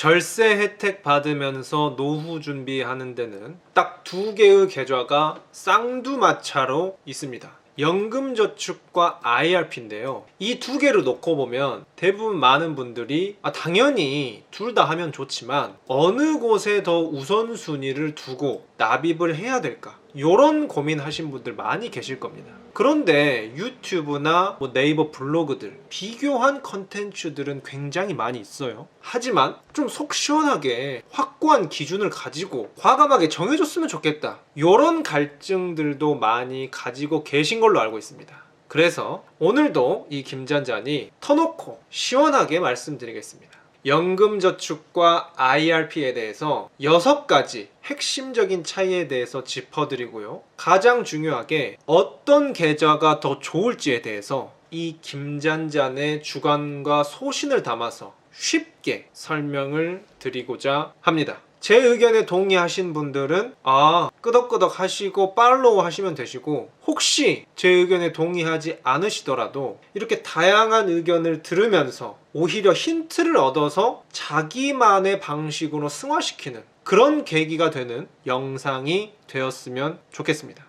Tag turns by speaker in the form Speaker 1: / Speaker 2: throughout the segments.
Speaker 1: 절세 혜택 받으면서 노후 준비하는 데는 딱 두 개의 계좌가 쌍두마차로 있습니다. 연금저축과 IRP인데요. 이 두 개를 놓고 보면 대부분 많은 분들이 당연히 둘 다 하면 좋지만 어느 곳에 더 우선순위를 두고 납입을 해야 될까? 이런 고민하신 분들 많이 계실 겁니다. 그런데 유튜브나 네이버 블로그들 비교한 컨텐츠들은 굉장히 많이 있어요. 하지만 좀 속 시원하게 확고한 기준을 가지고 과감하게 정해줬으면 좋겠다, 이런 갈증들도 많이 가지고 계신 걸로 알고 있습니다. 그래서 오늘도 이 김잔잔이 터놓고 시원하게 말씀드리겠습니다. 연금저축과 IRP에 대해서 6가지 핵심적인 차이에 대해서 짚어드리고요. 가장 중요하게 어떤 계좌가 더 좋을지에 대해서 이 김잔잔의 주관과 소신을 담아서 쉽게 설명을 드리고자 합니다. 제 의견에 동의하신 분들은 끄덕끄덕 하시고 팔로우 하시면 되시고, 혹시 제 의견에 동의하지 않으시더라도 이렇게 다양한 의견을 들으면서 오히려 힌트를 얻어서 자기만의 방식으로 승화시키는 그런 계기가 되는 영상이 되었으면 좋겠습니다.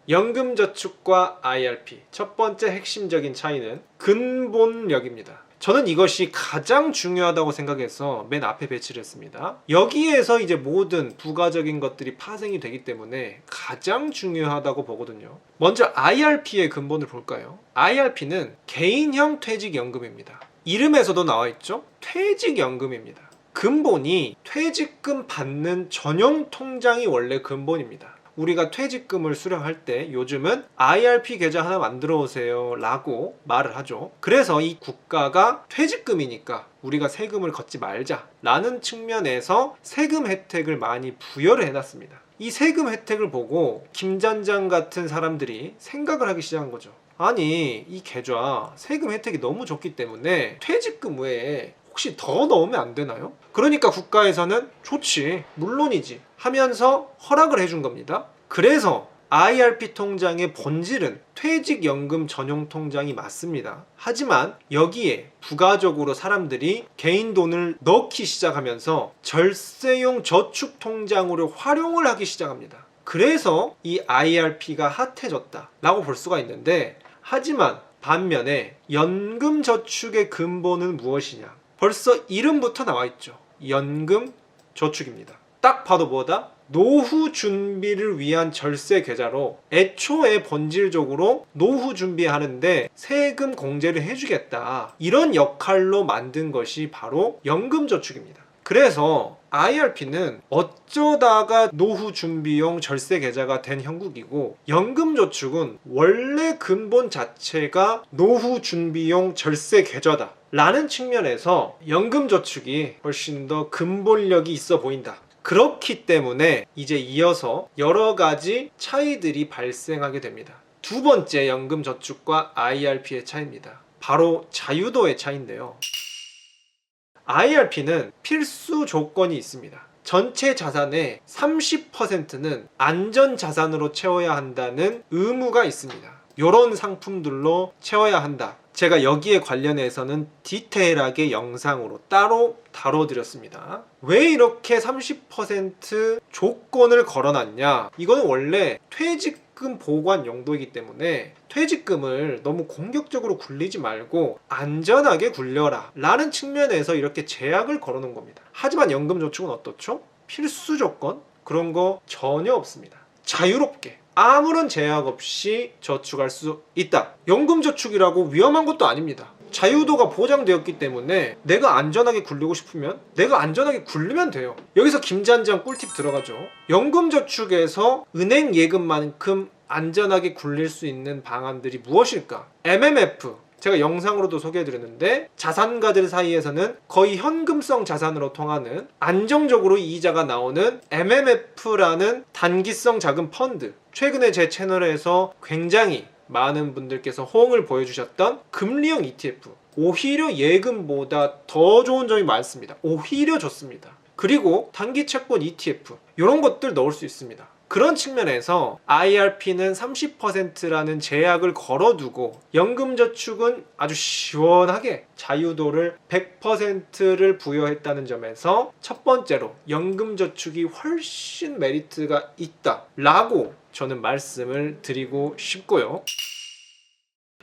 Speaker 1: 연금저축과 IRP 첫 번째 핵심적인 차이는 근본력입니다. 저는 이것이 가장 중요하다고 생각해서 맨 앞에 배치를 했습니다. 여기에서 이제 모든 부가적인 것들이 파생이 되기 때문에 가장 중요하다고 보거든요. 먼저 IRP의 근본을 볼까요? IRP는 개인형 퇴직연금입니다. 이름에서도 나와 있죠? 퇴직연금입니다. 근본이 퇴직금 받는 전용 통장이 원래 근본입니다. 우리가 퇴직금을 수령할 때 요즘은 IRP 계좌 하나 만들어 오세요 라고 말을 하죠. 그래서 이 국가가 퇴직금이니까 우리가 세금을 걷지 말자 라는 측면에서 세금 혜택을 많이 부여를 해놨습니다. 이 세금 혜택을 보고 김잔잔 같은 사람들이 생각을 하기 시작한 거죠. 아니, 이 계좌 세금 혜택이 너무 좋기 때문에 퇴직금 외에 혹시 더 넣으면 안 되나요? 그러니까 국가에서는 좋지, 물론이지 하면서 허락을 해준 겁니다. 그래서 IRP 통장의 본질은 퇴직연금 전용 통장이 맞습니다. 하지만 여기에 부가적으로 사람들이 개인 돈을 넣기 시작하면서 절세용 저축 통장으로 활용을 하기 시작합니다. 그래서 이 IRP가 핫해졌다 라고 볼 수가 있는데, 하지만 반면에 연금저축의 근본은 무엇이냐? 벌써 이름부터 나와 있죠. 연금저축입니다. 딱 봐도 뭐다? 노후 준비를 위한 절세 계좌로 애초에 본질적으로 노후 준비하는데 세금 공제를 해주겠다, 이런 역할로 만든 것이 바로 연금저축입니다. 그래서 IRP는 어쩌다가 노후 준비용 절세 계좌가 된 형국이고, 연금저축은 원래 근본 자체가 노후 준비용 절세 계좌다 라는 측면에서 연금저축이 훨씬 더 근본력이 있어 보인다. 그렇기 때문에 이제 이어서 여러 가지 차이들이 발생하게 됩니다. 두 번째 연금저축과 IRP의 차이입니다. 바로 자유도의 차이인데요. IRP는 필수 조건이 있습니다. 전체 자산의 30%는 안전자산으로 채워야 한다는 의무가 있습니다. 이런 상품들로 채워야 한다. 제가 여기에 관련해서는 디테일하게 영상으로 따로 다뤄드렸습니다. 왜 이렇게 30% 조건을 걸어놨냐? 이거는 원래 퇴직금 보관 용도이기 때문에 퇴직금을 너무 공격적으로 굴리지 말고 안전하게 굴려라 라는 측면에서 이렇게 제약을 걸어놓은 겁니다. 하지만 연금저축은 어떻죠? 필수 조건? 그런 거 전혀 없습니다. 자유롭게 아무런 제약 없이 저축할 수 있다. 연금저축이라고 위험한 것도 아닙니다. 자유도가 보장되었기 때문에 내가 안전하게 굴리고 싶으면 내가 안전하게 굴리면 돼요. 여기서 김잔잔 꿀팁 들어가죠. 연금저축에서 은행 예금만큼 안전하게 굴릴 수 있는 방안들이 무엇일까? MMF, 제가 영상으로도 소개해드렸는데, 자산가들 사이에서는 거의 현금성 자산으로 통하는 안정적으로 이자가 나오는 MMF라는 단기성 자금 펀드, 최근에 제 채널에서 굉장히 많은 분들께서 호응을 보여주셨던 금리형 ETF, 오히려 예금보다 더 좋은 점이 많습니다. 오히려 좋습니다. 그리고 단기 채권 ETF, 이런 것들 넣을 수 있습니다. 그런 측면에서 IRP는 30%라는 제약을 걸어두고 연금저축은 아주 시원하게 자유도를 100%를 부여했다는 점에서 첫 번째로 연금저축이 훨씬 메리트가 있다라고 저는 말씀을 드리고 싶고요.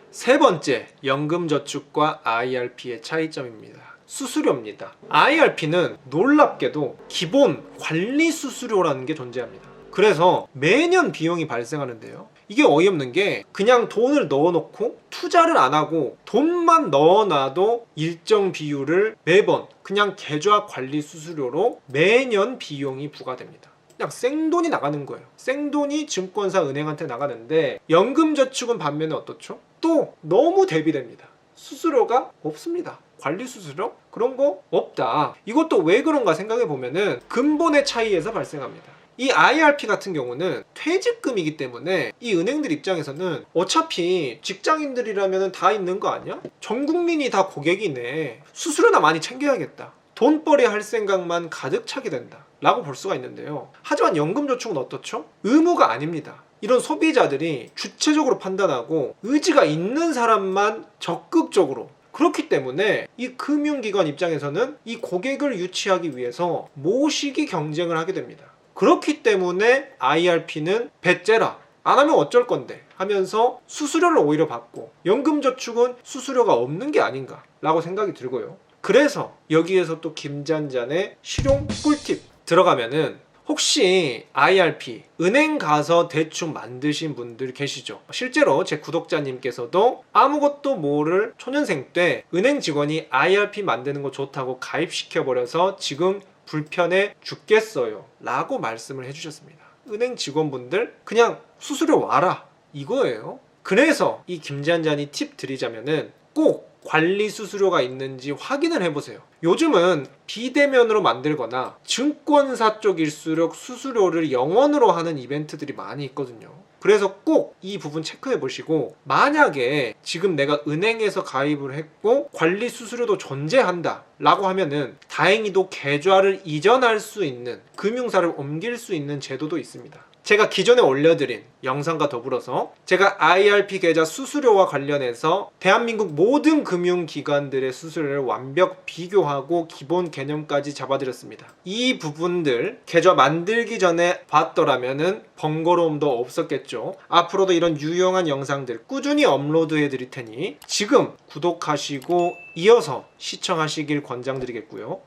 Speaker 1: 세 번째, 연금저축과 IRP의 차이점입니다. 수수료입니다. IRP는 놀랍게도 기본 관리 수수료라는 게 존재합니다. 그래서 매년 비용이 발생하는데요. 이게 어이없는 게 그냥 돈을 넣어놓고 투자를 안 하고 돈만 넣어놔도 일정 비율을 매번 그냥 계좌 관리 수수료로 매년 비용이 부과됩니다. 그냥 생돈이 나가는 거예요. 생돈이 증권사 은행한테 나가는데 연금저축은 반면에 어떻죠? 또 너무 대비됩니다. 수수료가 없습니다. 관리 수수료? 그런 거 없다. 이것도 왜 그런가 생각해 보면은 근본의 차이에서 발생합니다. 이 IRP 같은 경우는 퇴직금이기 때문에 이 은행들 입장에서는 어차피 직장인들이라면 다 있는 거 아니야? 전 국민이 다 고객이네. 수수료나 많이 챙겨야겠다. 돈벌이 할 생각만 가득 차게 된다 라고 볼 수가 있는데요. 하지만 연금저축은 어떻죠? 의무가 아닙니다. 이런 소비자들이 주체적으로 판단하고 의지가 있는 사람만 적극적으로, 그렇기 때문에 이 금융기관 입장에서는 이 고객을 유치하기 위해서 모시기 경쟁을 하게 됩니다. 그렇기 때문에 IRP는 배째라, 안 하면 어쩔 건데 하면서 수수료를 오히려 받고 연금저축은 수수료가 없는 게 아닌가 라고 생각이 들고요. 그래서 여기에서 또 김잔잔의 실용 꿀팁 들어가면은, 혹시 IRP 은행 가서 대충 만드신 분들 계시죠? 실제로 제 구독자님께서도 아무것도 모를 초년생 때 은행 직원이 IRP 만드는 거 좋다고 가입시켜버려서 지금 불편해 죽겠어요 라고 말씀을 해주셨습니다. 은행 직원분들 그냥 수수료 와라 이거예요. 그래서 이 김잔잔이 팁 드리자면은 꼭 관리 수수료가 있는지 확인을 해보세요. 요즘은 비대면으로 만들거나 증권사 쪽일수록 수수료를 영원으로 하는 이벤트들이 많이 있거든요. 그래서 꼭 이 부분 체크해 보시고, 만약에 지금 내가 은행에서 가입을 했고 관리 수수료도 존재한다 라고 하면은 다행히도 계좌를 이전할 수 있는, 금융사를 옮길 수 있는 제도도 있습니다. 제가 기존에 올려드린 영상과 더불어서 제가 IRP 계좌 수수료와 관련해서 대한민국 모든 금융기관들의 수수료를 완벽 비교하고 기본 개념까지 잡아드렸습니다. 이 부분들 계좌 만들기 전에 봤더라면은 번거로움도 없었겠죠. 앞으로도 이런 유용한 영상들 꾸준히 업로드해 드릴 테니 지금 구독하시고 이어서 시청하시길 권장드리겠고요.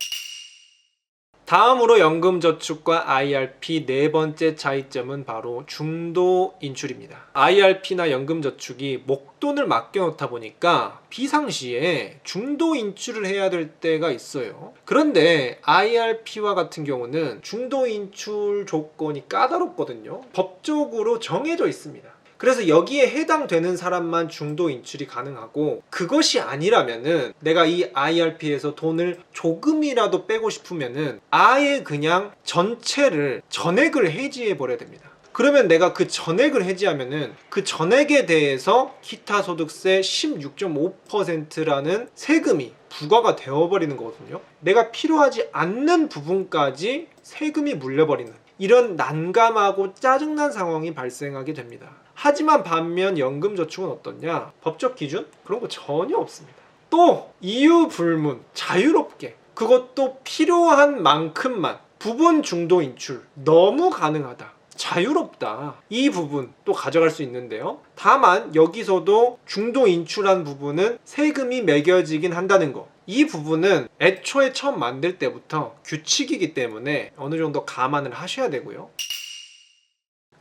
Speaker 1: 다음으로 연금저축과 IRP 네 번째 차이점은 바로 중도 인출입니다. IRP나 연금저축이 목돈을 맡겨놓다 보니까 비상시에 중도 인출을 해야 될 때가 있어요. 그런데 IRP와 같은 경우는 중도 인출 조건이 까다롭거든요. 법적으로 정해져 있습니다. 그래서 여기에 해당되는 사람만 중도 인출이 가능하고, 그것이 아니라면은 내가 이 IRP에서 돈을 조금이라도 빼고 싶으면은 아예 그냥 전체를 전액을 해지해 버려야 됩니다. 그러면 내가 그 전액을 해지하면은 그 전액에 대해서 기타 소득세 16.5%라는 세금이 부과가 되어버리는 거거든요. 내가 필요하지 않는 부분까지 세금이 물려버리는 이런 난감하고 짜증난 상황이 발생하게 됩니다. 하지만 반면 연금저축은 어떻냐? 법적 기준? 그런 거 전혀 없습니다. 또 이유 불문, 자유롭게, 그것도 필요한 만큼만 부분 중도 인출 너무 가능하다. 자유롭다. 이 부분 또 가져갈 수 있는데요. 다만 여기서도 중도 인출한 부분은 세금이 매겨지긴 한다는 거. 이 부분은 애초에 처음 만들 때부터 규칙이기 때문에 어느 정도 감안을 하셔야 되고요.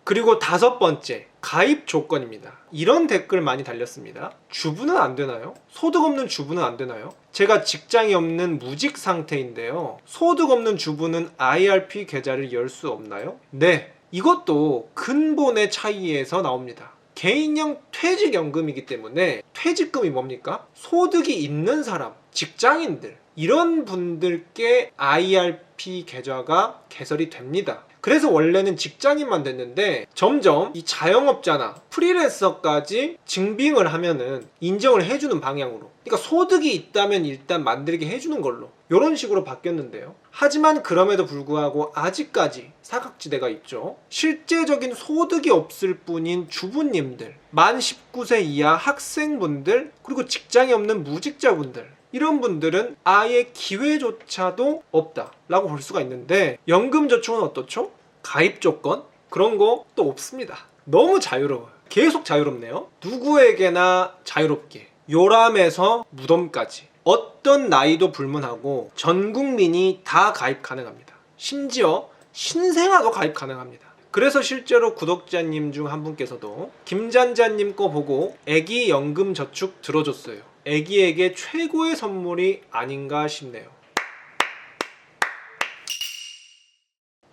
Speaker 1: 그리고 다섯 번째, 가입 조건입니다. 이런 댓글 많이 달렸습니다. 주부는 안 되나요? 소득 없는 주부는 안 되나요? 제가 직장이 없는 무직 상태인데요. 소득 없는 주부는 IRP 계좌를 열 수 없나요? 네, 이것도 근본의 차이에서 나옵니다. 개인형 퇴직연금이기 때문에 퇴직금이 뭡니까? 소득이 있는 사람, 직장인들, 이런 분들께 IRP 계좌가 개설이 됩니다. 그래서 원래는 직장인만 됐는데 점점 이 자영업자나 프리랜서까지 증빙을 하면은 인정을 해주는 방향으로, 그러니까 소득이 있다면 일단 만들게 해주는 걸로 이런 식으로 바뀌었는데요. 하지만 그럼에도 불구하고 아직까지 사각지대가 있죠. 실제적인 소득이 없을 뿐인 주부님들, 만 19세 이하 학생분들, 그리고 직장이 없는 무직자분들, 이런 분들은 아예 기회조차도 없다라고 볼 수가 있는데, 연금저축은 어떻죠? 가입 조건? 그런 거 또 없습니다. 너무 자유로워요. 계속 자유롭네요. 누구에게나 자유롭게 요람에서 무덤까지 어떤 나이도 불문하고 전 국민이 다 가입 가능합니다. 심지어 신생아도 가입 가능합니다. 그래서 실제로 구독자님 중 한 분께서도 김잔자님 거 보고 애기 연금저축 들어줬어요. 애기에게 최고의 선물이 아닌가 싶네요.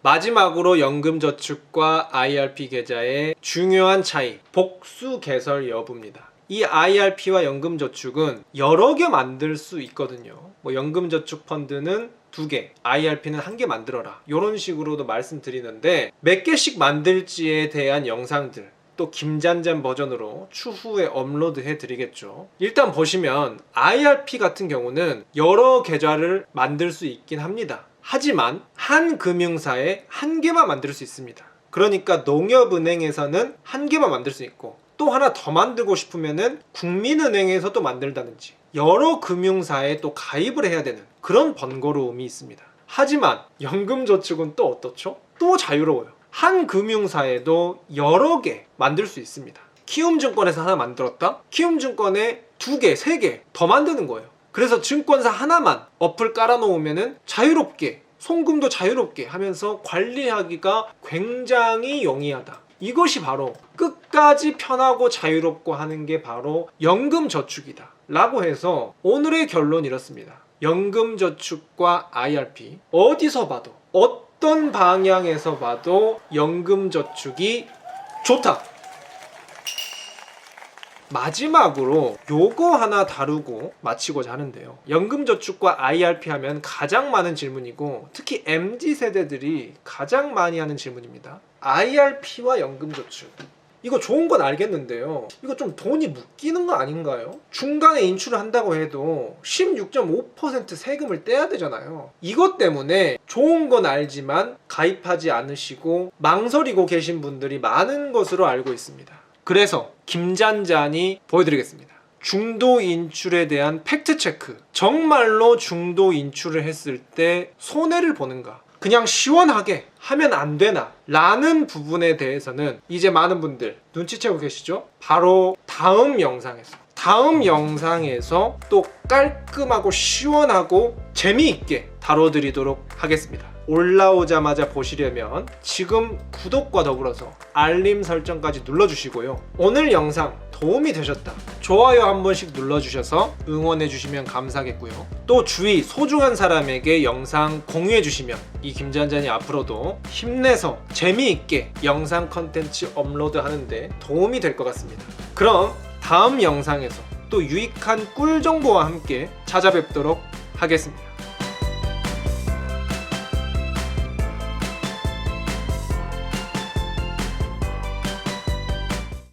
Speaker 1: 마지막으로 연금저축과 IRP 계좌의 중요한 차이, 복수 개설 여부입니다. 이 IRP와 연금저축은 여러 개 만들 수 있거든요. 뭐 연금저축 펀드는 2개, IRP는 1개 만들어라, 이런 식으로도 말씀드리는데, 몇 개씩 만들지에 대한 영상들 또 김잔잔 버전으로 추후에 업로드해 드리겠죠. 일단 보시면 IRP 같은 경우는 여러 계좌를 만들 수 있긴 합니다. 하지만 한 금융사에 1개만 만들 수 있습니다. 그러니까 농협은행에서는 1개만 만들 수 있고, 또 하나 더 만들고 싶으면은 국민은행에서도 만들다든지 여러 금융사에 또 가입을 해야 되는 그런 번거로움이 있습니다. 하지만 연금저축은 또 어떻죠? 또 자유로워요. 한 금융사에도 여러 개 만들 수 있습니다. 키움증권에서 하나 만들었다? 키움증권에 2개, 3개 더 만드는 거예요. 그래서 증권사 하나만 어플 깔아놓으면은 자유롭게, 송금도 자유롭게 하면서 관리하기가 굉장히 용이하다. 이것이 바로 끝까지 편하고 자유롭고 하는 게 바로 연금저축이다 라고 해서 오늘의 결론 이렇습니다. 연금저축과 IRP, 어디서 봐도 어떤 방향에서 봐도 연금저축이 좋다. 마지막으로 요거 하나 다루고 마치고자 하는데요. 연금저축과 IRP 하면 가장 많은 질문이고, 특히 MZ세대들이 가장 많이 하는 질문입니다. IRP와 연금저축, 이거 좋은 건 알겠는데요, 이거 좀 돈이 묶이는 거 아닌가요? 중간에 인출을 한다고 해도 16.5% 세금을 떼야 되잖아요. 이것 때문에 좋은 건 알지만 가입하지 않으시고 망설이고 계신 분들이 많은 것으로 알고 있습니다. 그래서 김잔잔이 보여드리겠습니다. 중도 인출에 대한 팩트체크, 정말로 중도 인출을 했을 때 손해를 보는가, 그냥 시원하게 하면 안 되나 라는 부분에 대해서는 이제 많은 분들 눈치채고 계시죠? 바로 다음 영상에서 또 깔끔하고 시원하고 재미있게 다뤄드리도록 하겠습니다. 올라오자마자 보시려면 지금 구독과 더불어서 알림 설정까지 눌러주시고요. 오늘 영상 도움이 되셨다, 좋아요 한 번씩 눌러주셔서 응원해주시면 감사하겠고요. 또 주위 소중한 사람에게 영상 공유해주시면 이 김잔잔이 앞으로도 힘내서 재미있게 영상 컨텐츠 업로드하는데 도움이 될 것 같습니다. 그럼 다음 영상에서 또 유익한 꿀 정보와 함께 찾아뵙도록 하겠습니다.